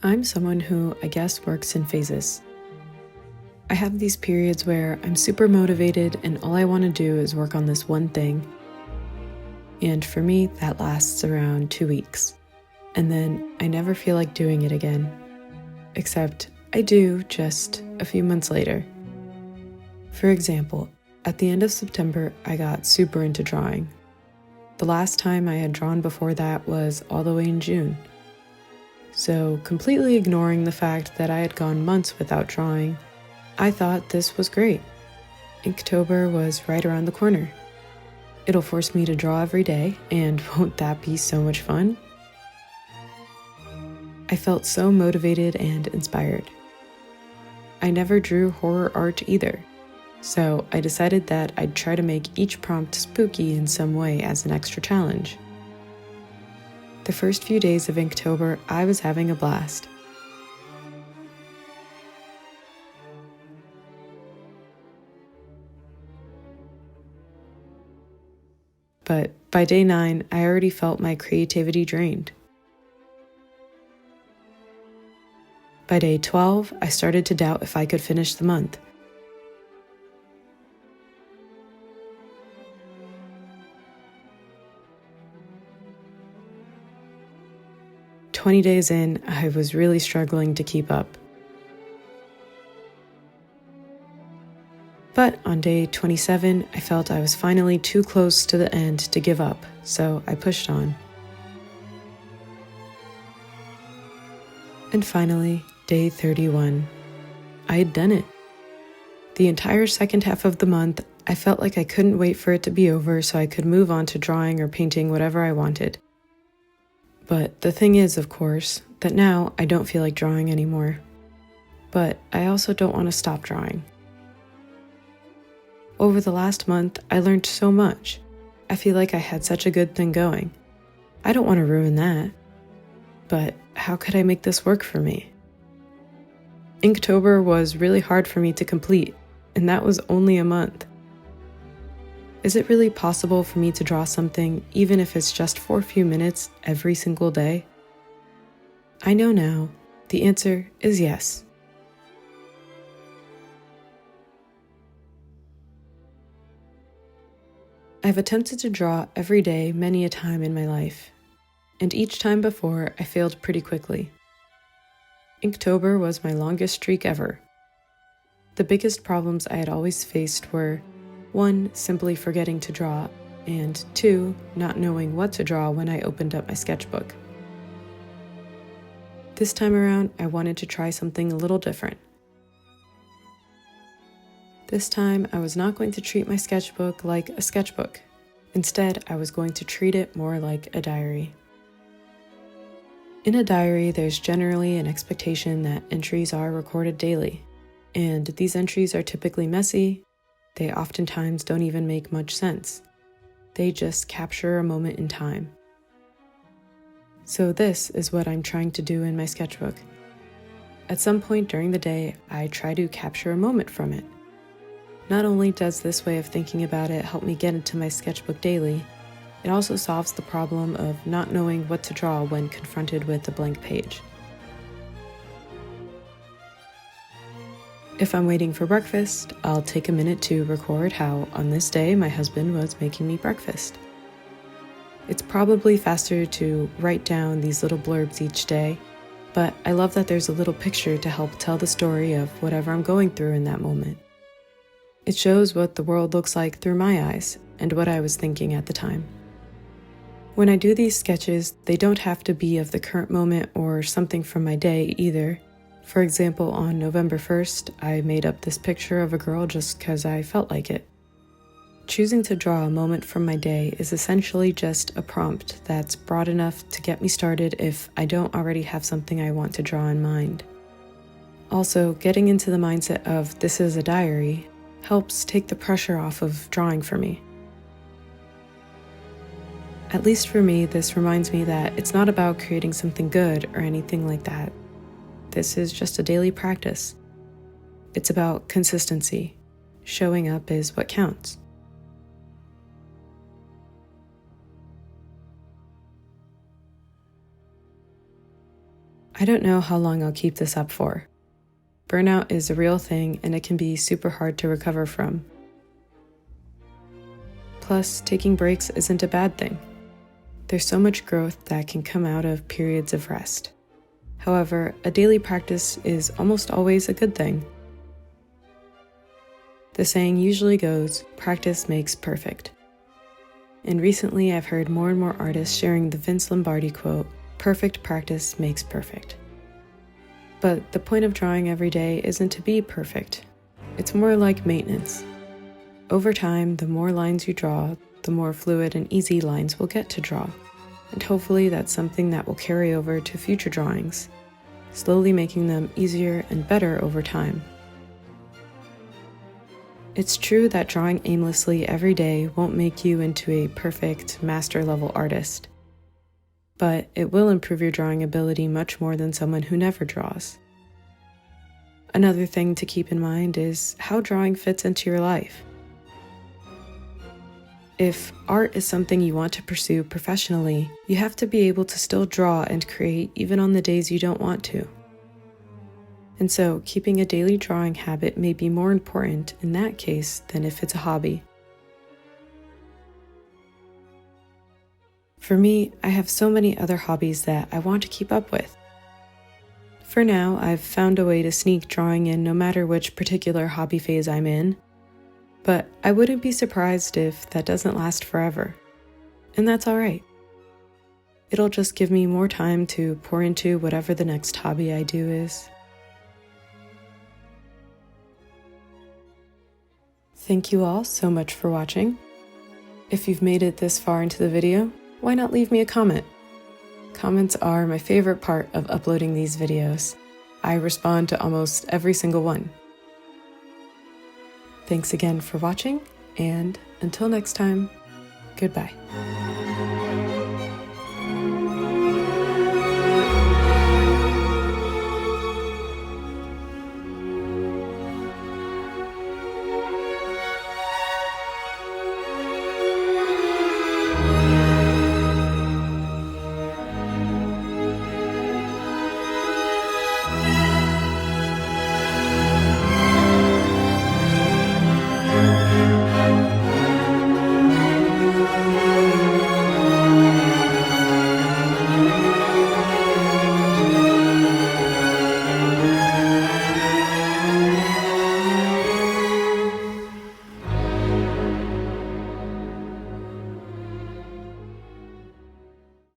I'm someone who, I guess, works in phases. I have these periods where I'm super motivated and all I want to do is work on this one thing. And for me, that lasts around 2 weeks. And then I never feel like doing it again. Except I do just a few months later. For example, at the end of September, I got super into drawing. The last time I had drawn before that was all the way in June. So, completely ignoring the fact that I had gone months without drawing, I thought this was great. Inktober was right around the corner. It'll force me to draw every day, and won't that be so much fun? I felt so motivated and inspired. I never drew horror art either, so I decided that I'd try to make each prompt spooky in some way as an extra challenge. The first few days of Inktober, I was having a blast. But by day 9, I already felt my creativity drained. By day 12, I started to doubt if I could finish the month. "20 days in, I was really struggling to keep up. But on day 27, I felt I was finally too close to the end to give up, so I pushed on. And finally, day 31. I had done it. The entire second half of the month, I felt like I couldn't wait for it to be over so I could move on to drawing or painting whatever I wanted. But the thing is, of course, that now I don't feel like drawing anymore. But I also don't want to stop drawing. Over the last month, I learned so much. I feel like I had such a good thing going. I don't want to ruin that. But how could I make this work for me? Inktober was really hard for me to complete, and that was only a month. Is it really possible for me to draw something, even if it's just for a few minutes every single day? I know now. The answer is yes. I've attempted to draw every day many a time in my life, and each time before I failed pretty quickly. Inktober was my longest streak ever. The biggest problems I had always faced were 1. Simply forgetting to draw, and 2. Not knowing what to draw when I opened up my sketchbook. This time around, I wanted to try something a little different. This time, I was not going to treat my sketchbook like a sketchbook. Instead, I was going to treat it more like a diary. In a diary, there's generally an expectation that entries are recorded daily, and these entries are typically messy. They oftentimes don't even make much sense. They just capture a moment in time. So this is what I'm trying to do in my sketchbook. At some point during the day, I try to capture a moment from it. Not only does this way of thinking about it help me get into my sketchbook daily, it also solves the problem of not knowing what to draw when confronted with a blank page. If I'm waiting for breakfast, I'll take a minute to record how, on this day, my husband was making me breakfast. It's probably faster to write down these little blurbs each day, but I love that there's a little picture to help tell the story of whatever I'm going through in that moment. It shows what the world looks like through my eyes and what I was thinking at the time. When I do these sketches, they don't have to be of the current moment or something from my day either. For example, on November 1st, I made up this picture of a girl just because I felt like it. Choosing to draw a moment from my day is essentially just a prompt that's broad enough to get me started if I don't already have something I want to draw in mind. Also, getting into the mindset of this is a diary helps take the pressure off of drawing for me. At least for me, this reminds me that it's not about creating something good or anything like that. This is just a daily practice. It's about consistency. Showing up is what counts. I don't know how long I'll keep this up for. Burnout is a real thing and it can be super hard to recover from. Plus, taking breaks isn't a bad thing. There's so much growth that can come out of periods of rest. However, a daily practice is almost always a good thing. The saying usually goes, practice makes perfect. And recently I've heard more and more artists sharing the Vince Lombardi quote, perfect practice makes perfect. But the point of drawing every day isn't to be perfect. It's more like maintenance. Over time, the more lines you draw, the more fluid and easy lines will get to draw. And hopefully that's something that will carry over to future drawings, slowly making them easier and better over time. It's true that drawing aimlessly every day won't make you into a perfect, master-level artist. But it will improve your drawing ability much more than someone who never draws. Another thing to keep in mind is how drawing fits into your life. If art is something you want to pursue professionally, you have to be able to still draw and create even on the days you don't want to. And so, keeping a daily drawing habit may be more important in that case than if it's a hobby. For me, I have so many other hobbies that I want to keep up with. For now, I've found a way to sneak drawing in no matter which particular hobby phase I'm in, but I wouldn't be surprised if that doesn't last forever. And that's alright. It'll just give me more time to pour into whatever the next hobby I do is. Thank you all so much for watching. If you've made it this far into the video, why not leave me a comment? Comments are my favorite part of uploading these videos. I respond to almost every single one. Thanks again for watching, and until next time, goodbye.